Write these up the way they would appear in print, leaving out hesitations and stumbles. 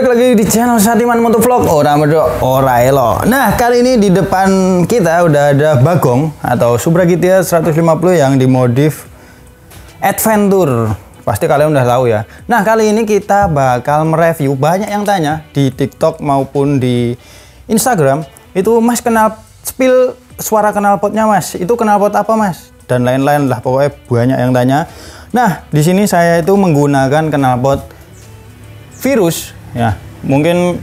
balik lagi di channel Satiman Motovlog. Ora elo. Nah, kali ini di depan kita udah ada Bagong atau Supra GTR 150 yang dimodif Adventure. Pasti kalian udah tahu ya. Nah, kali ini kita bakal mereview. Banyak yang tanya di TikTok maupun di Instagram, itu Mas kenal spill suara knalpotnya Mas. Itu knalpot apa Mas? Dan lain-lain lah, pokoknya banyak yang tanya. Nah, di sini saya itu menggunakan knalpot Virus ya. Mungkin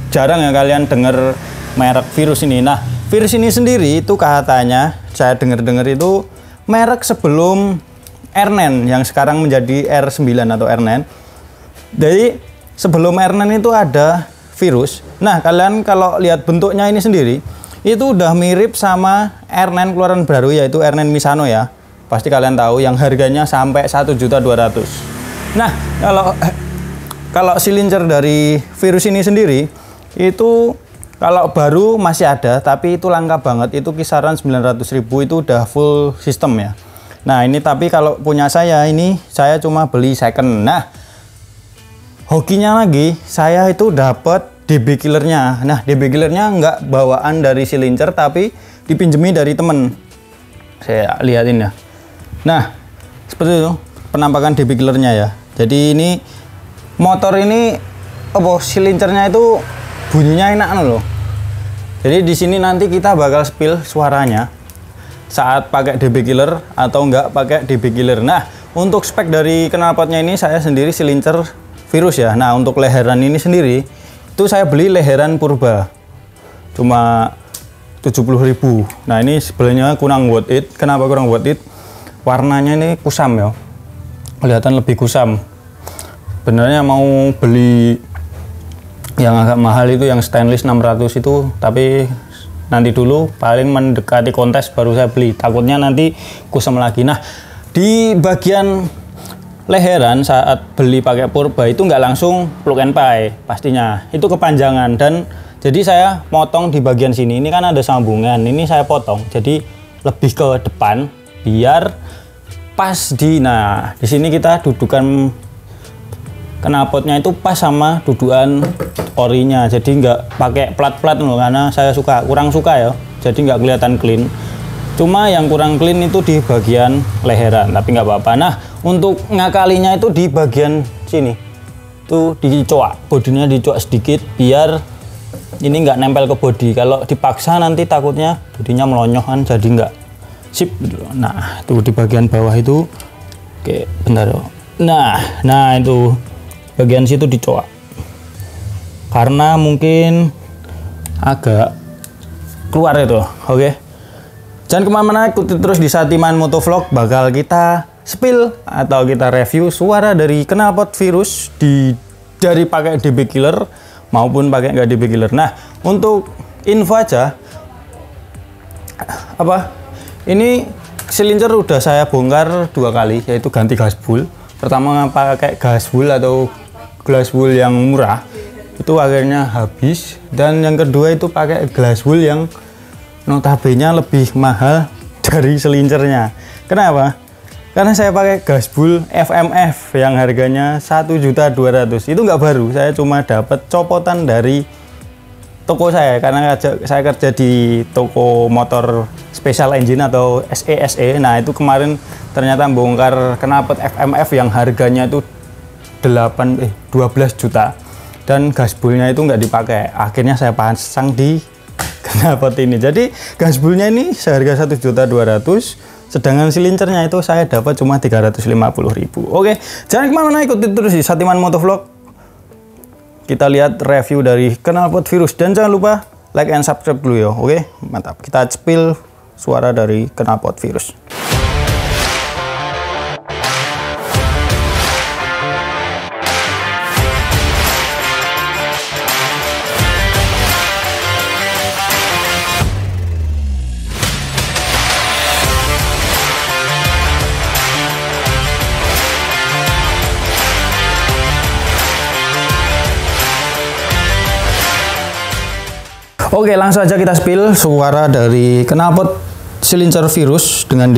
jarang ya kalian dengar merek Virus ini. Nah, Virus ini sendiri itu katanya saya dengar-dengar itu merek sebelum R9 yang sekarang menjadi R9 atau R9. Jadi sebelum R9 itu ada Virus. Nah, kalian kalau lihat bentuknya ini sendiri itu udah mirip sama R9 keluaran baru, yaitu R9 Misano ya. Pasti kalian tahu yang harganya sampai 1.200.000. Nah, kalau silinder dari Virus ini sendiri itu kalau baru masih ada, tapi itu langka banget. Itu kisaran 900.000, itu udah full sistem ya. Nah, ini tapi kalau punya saya ini saya cuma beli second. Nah, hokinya lagi saya itu dapat DB killernya. Nah, DB killernya nggak bawaan dari silinder, tapi dipinjemi dari temen. Saya lihatin ya. Nah, seperti itu penampakan DB killernya ya. Jadi ini motor ini silindernya itu bunyinya enak loh. Jadi di sini nanti kita bakal spill suaranya saat pakai DB killer atau enggak pakai DB killer. Nah, untuk spek dari knalpotnya ini saya sendiri silinder Virus ya. Nah, untuk leheran ini sendiri itu saya beli leheran Purba. Cuma 70.000. Nah, ini sebenarnya kurang worth it. Kenapa kurang worth it? Warnanya ini kusam ya. Kelihatan lebih kusam. Sebenarnya mau beli yang agak mahal itu yang stainless 600 itu, tapi nanti dulu paling mendekati kontes baru saya beli, takutnya nanti kusam lagi. Nah, di bagian leheran saat beli pakai Purba itu nggak langsung plug and play, pastinya itu kepanjangan, dan jadi saya motong di bagian sini. Ini kan ada sambungan, ini saya potong jadi lebih ke depan biar pas nah di sini kita dudukan knalpotnya itu pas sama dudukan orinya, jadi nggak pakai plat-plat loh, karena saya kurang suka ya, jadi nggak kelihatan clean. Cuma yang kurang clean itu di bagian leheran, tapi nggak apa-apa. Nah, untuk ngakalinya itu di bagian sini tuh dicoak, bodinya dicoak sedikit biar ini nggak nempel ke bodi. Kalau dipaksa nanti takutnya bodinya melonyoh kan, jadi nggak sip gitu. Nah, itu di bagian bawah itu, oke bentar ya. Nah itu bagian situ dicoak karena mungkin agak keluar itu. Oke, jangan kemana-mana, ikuti terus di Satiman Motovlog. Bakal kita spill atau kita review suara dari knalpot Virus dari pakai DB killer maupun pakai nggak DB killer. Nah, untuk info aja, ini silinder udah saya bongkar 2 kali, yaitu ganti gasbul. Pertama pakai gasbul atau glasswool yang murah, itu akhirnya habis, dan yang kedua itu pakai glasswool yang notabene lebih mahal dari silindernya. Kenapa? Karena saya pakai gasbul FMF yang harganya 1.200.000. Itu nggak baru, saya cuma dapat copotan dari toko saya, karena saya kerja di toko motor special engine atau SE. Nah, itu kemarin ternyata bongkar knalpot FMF yang harganya itu 12 juta, dan gasbulnya itu nggak dipakai. Akhirnya saya pasang di knalpot ini. Jadi gasbulnya ini seharga 1.200.000, sedangkan silindernya itu saya dapat cuma 350.000. Oke, jangan kemana-mana, ikuti terus di Satiman Motovlog. Kita lihat review dari knalpot Virus, dan jangan lupa like and subscribe dulu ya. Oke, mantap. Kita spill suara dari knalpot Virus. Oke, langsung aja kita spill suara dari knalpot silinder Virus dengan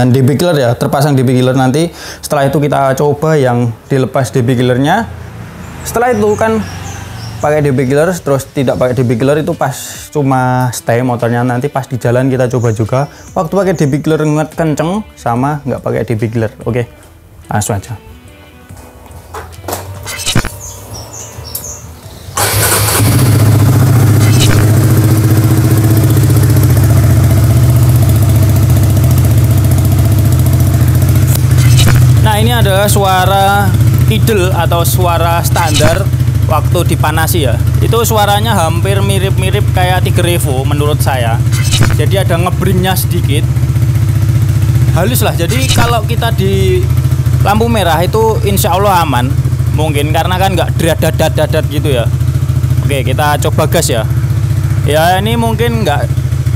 DB killer ya, terpasang DB killer. Nanti setelah itu kita coba yang dilepas DB killernya. Setelah itu kan pakai DB killer terus tidak pakai DB killer itu pas cuma stay motornya, nanti pas di jalan kita coba juga waktu pakai DB killer nget kenceng sama nggak pakai DB killer. Oke, langsung aja. Nah, ini adalah suara idle atau suara standar waktu dipanasi ya. Itu suaranya hampir mirip-mirip kayak Tiger Evo menurut saya. Jadi ada ngebringnya sedikit. Halus lah. Jadi kalau kita di lampu merah itu insya Allah aman. Mungkin karena kan nggak dadat gitu ya. Oke, kita coba gas ya. Ya ini mungkin nggak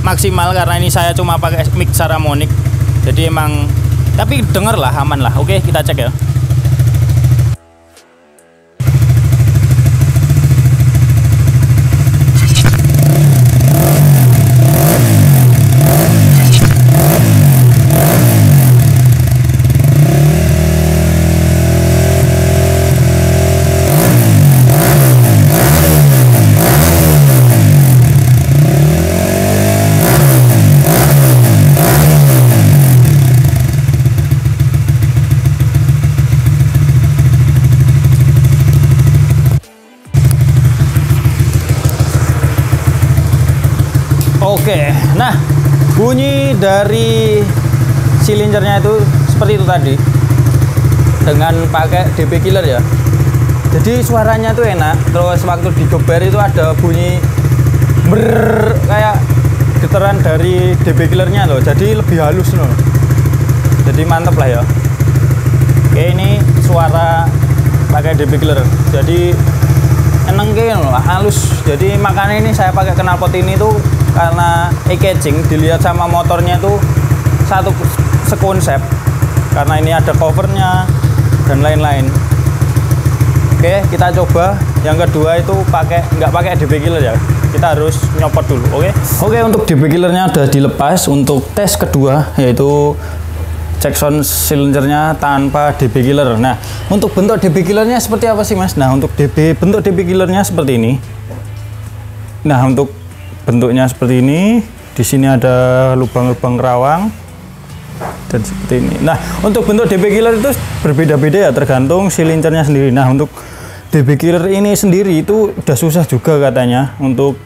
maksimal karena ini saya cuma pakai mic harmonik. Jadi emang tapi denger lah, aman lah. Oke, kita cek ya. Oke, nah bunyi dari silindernya itu seperti itu tadi dengan pakai DB killer ya. Jadi suaranya tuh enak. Terus waktu digeber itu ada bunyi ber kayak getaran dari DB killernya loh. Jadi lebih halus loh. Jadi mantep lah ya. Oke, ini suara pakai DB killer. Jadi eneng kayak loh, halus. Jadi makanya ini saya pakai knalpot ini tuh karena e-catching, dilihat sama motornya itu satu sekonsep karena ini ada covernya dan lain-lain. Oke, kita coba yang kedua itu nggak pakai DB killer ya, kita harus nyopot dulu. Oke, untuk DB killernya udah dilepas. Untuk tes kedua yaitu cek sound silindernya tanpa DB killer. Nah, untuk bentuk DB killernya seperti apa sih Mas? Nah, untuk bentuk DB killernya seperti ini. Nah, untuk bentuknya seperti ini. Di sini ada lubang-lubang rawang dan seperti ini. Nah, untuk bentuk DB killer itu berbeda-beda ya, tergantung silindernya sendiri. Nah, untuk DB killer ini sendiri itu udah susah juga katanya. Untuk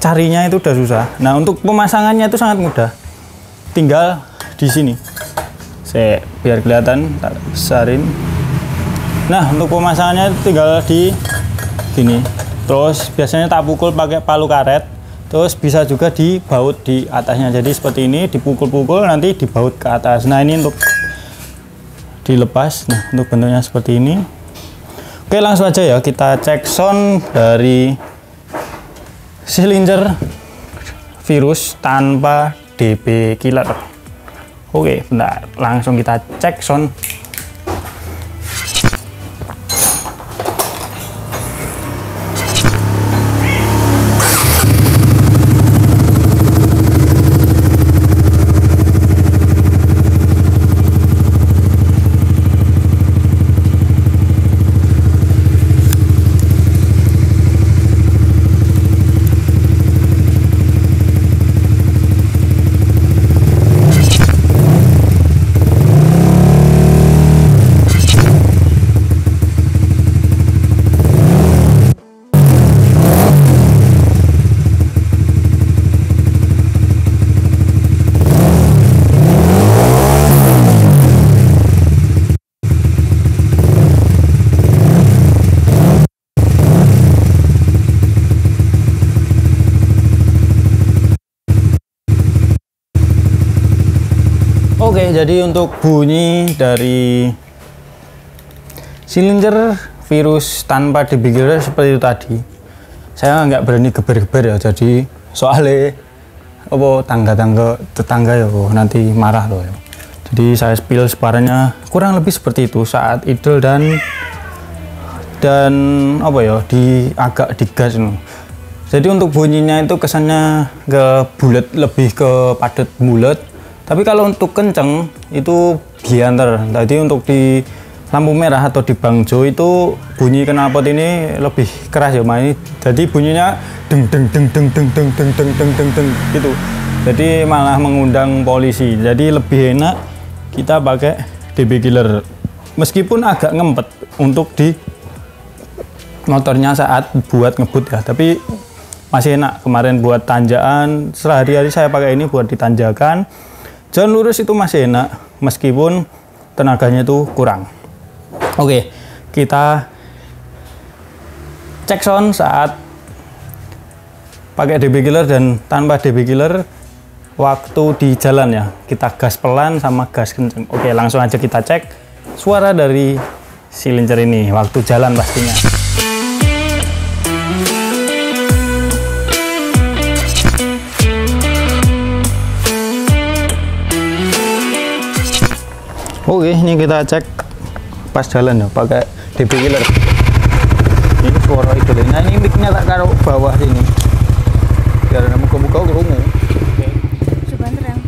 carinya itu udah susah. Nah, untuk pemasangannya itu sangat mudah. Tinggal di sini. Saya biar kelihatan, tak besarin. Nah, untuk pemasangannya tinggal di gini. Terus biasanya tak pukul pakai palu karet, terus bisa juga dibaut di atasnya. Jadi seperti ini, dipukul-pukul nanti dibaut ke atas. Nah, ini untuk dilepas. Nah, untuk bentuknya seperti ini. Oke, langsung aja ya kita cek sound dari silinder Virus tanpa DB killer. Oke, bentar, langsung kita cek sound. Oke, jadi untuk bunyi dari silinder Virus tanpa DB killer seperti itu tadi. Saya nggak berani geber-geber ya, jadi soalnya apa tetangga ya nanti marah loh ya. Jadi saya spill suaranya kurang lebih seperti itu saat idle dan apa ya agak digas no. Jadi untuk bunyinya itu kesannya ke bulat, lebih ke padat bulat. Tapi kalau untuk kenceng itu gianter. Tadi untuk di lampu merah atau di bangjo itu bunyi knalpot ini lebih keras ya Mas. Jadi bunyinya deng deng deng deng deng deng deng deng deng deng deng gitu. Jadi malah mengundang polisi. Jadi lebih enak kita pakai DB killer. Meskipun agak ngempet untuk di motornya saat buat ngebut ya, tapi masih enak. Kemarin buat tanjakan, sehari-hari saya pakai ini buat ditanjakan. Jalan lurus itu masih enak, meskipun tenaganya itu kurang. Oke, kita cek sound saat pakai DB killer dan tanpa DB killer waktu di jalan ya. Kita gas pelan sama gas kenceng. Oke, langsung aja kita cek suara dari silincer ini waktu jalan pastinya. Oke, ini kita cek pas jalan ya pakai DB killer. Ini suara idolnya. Ini mic-nya tak taruh bawah sini biar muka-muka kerungu. Oke. Sebentar.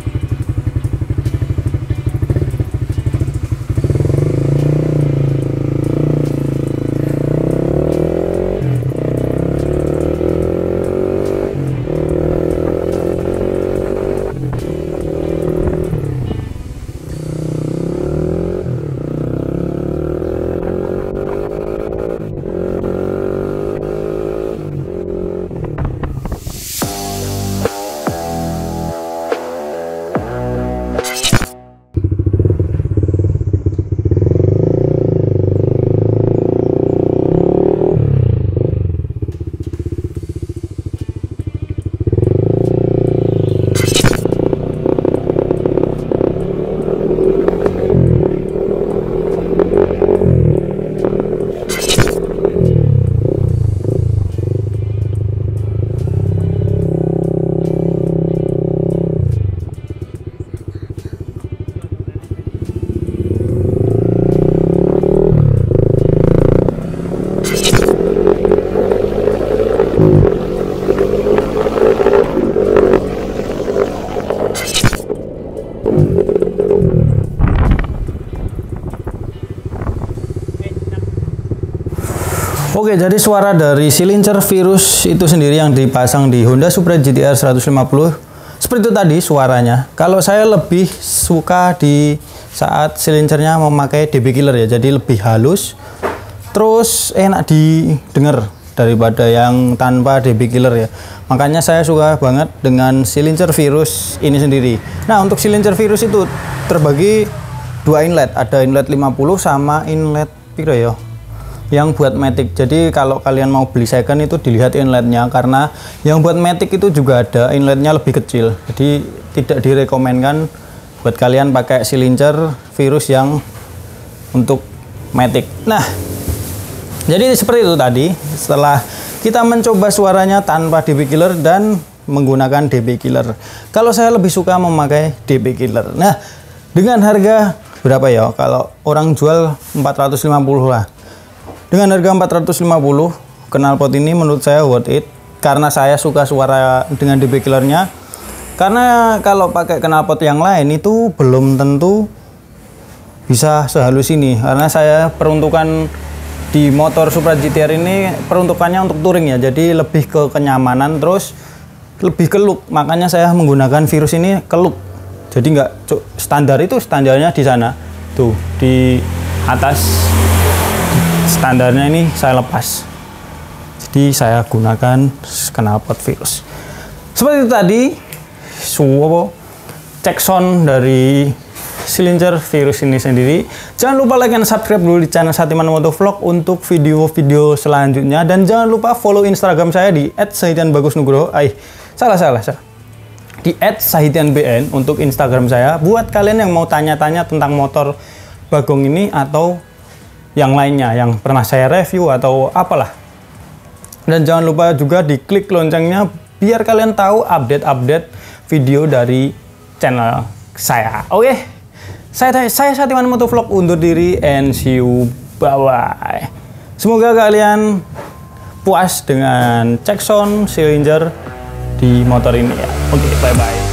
Oke, jadi suara dari silincer virus itu sendiri yang dipasang di Honda Supra GT-R 150 seperti itu tadi suaranya. Kalau saya lebih suka di saat silincernya memakai DB killer ya, jadi lebih halus, terus enak didengar daripada yang tanpa DB killer ya. Makanya saya suka banget dengan silincer virus ini sendiri. Nah, untuk silincer virus itu terbagi dua inlet, ada inlet 50 sama inlet piro ya, yang buat matic. Jadi kalau kalian mau beli second itu dilihat inletnya, karena yang buat matic itu juga ada inletnya lebih kecil, jadi tidak direkomenkan buat kalian pakai silincer virus yang untuk matic. Nah, jadi seperti itu tadi setelah kita mencoba suaranya tanpa DB killer dan menggunakan DB killer. Kalau saya lebih suka memakai DB killer. Nah, dengan harga berapa ya, kalau orang jual 450 lah. Dengan harga 450, knalpot ini menurut saya worth it, karena saya suka suara dengan DB killernya. Karena kalau pakai knalpot yang lain itu belum tentu bisa sehalus ini, karena saya peruntukan di motor Supra GT-R ini peruntukannya untuk touring ya, jadi lebih ke kenyamanan, terus lebih ke look. Makanya saya menggunakan virus ini ke look, jadi nggak standar, itu standarnya di sana tuh di atas. Standarnya ini saya lepas, jadi saya gunakan knalpot virus seperti itu tadi. Cek sound dari silincer virus ini sendiri. Jangan lupa like dan subscribe dulu di channel Satiman Motovlog untuk video-video selanjutnya, dan jangan lupa follow Instagram saya di @sahidianbagusnugroho. Salah di @sahidianbn untuk Instagram saya, buat kalian yang mau tanya-tanya tentang motor Bagong ini atau yang lainnya yang pernah saya review atau apalah. Dan jangan lupa juga diklik loncengnya biar kalian tahu update-update video dari channel saya. Oke, saya Satiman Motovlog undur diri, and see you, bye-bye. Semoga kalian puas dengan cek sound silincer di motor ini ya. Oke, bye-bye.